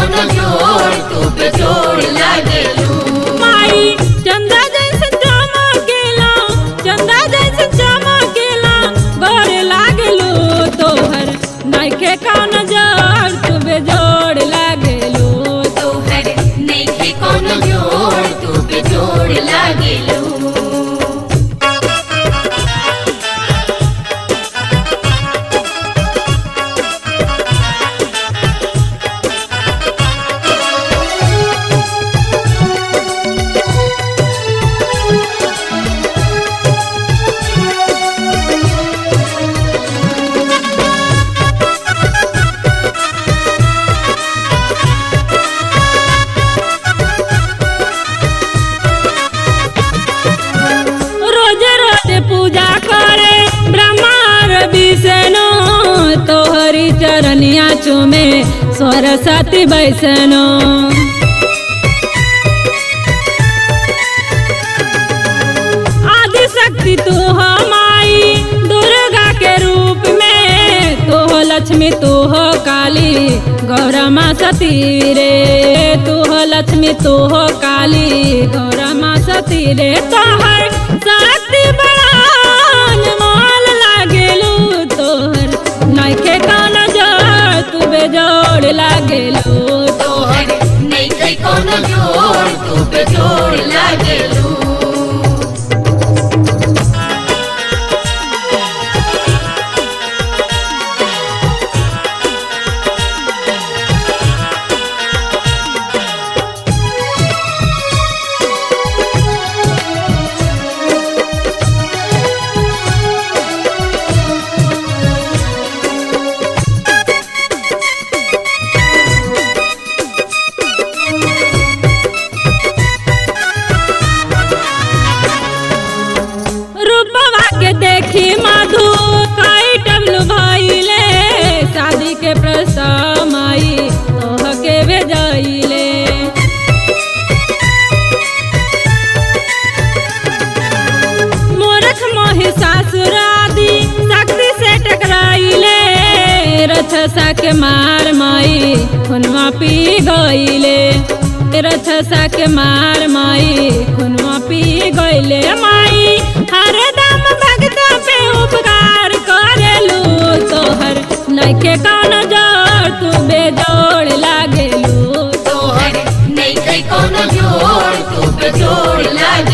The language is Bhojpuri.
कोनो जोड़ तू बेजोड़ लागेलू। माई चंदा जैसे चमकेला, चंदा जैसे चमकेला गोर लागेलू। तोहर नइखे कोनो जोड़ तू बेजोड़ लागेलू। तोहर नइखे कोनो जोड़ तू बेजोड़ लागेलू। पूजा करे ब्रह्मार विष्णु, तोहरी चरनिया चूमे सरस्वती वैष्णो। आदि शक्ति तू हो माई दुर्गा के रूप में, तू हो लक्ष्मी तू हो काली गौरमा सती रे। तू हो लक्ष्मी तू हो काली गौरमा सती रे। तोहर शक्ति बड़ा अनमोल लागेलू। तोहर नइखे कोनो जोड़ तू बेजोड़ लागेलू। तोहर नइखे कोनो जोड़ तू बेजोड़ लागेलू। के देखी मधु कई डबलू भइले, शादी के प्रस्ताव माई तोह के भेजइले। मूर्ख महिषासुर आदि शक्ति से टकराइले, राक्षसा के मार माई खुनवा पी गइले। राक्षसा के मार माई खुनवा पी गइले। माई हरदम भगता पे उपकार करेलू। तोहर नइखे कोनो जोड़ तू बेजोड़ लागेलू। तोहर नइखे कोनो जोड़ तू बेजोड़ लागेलू।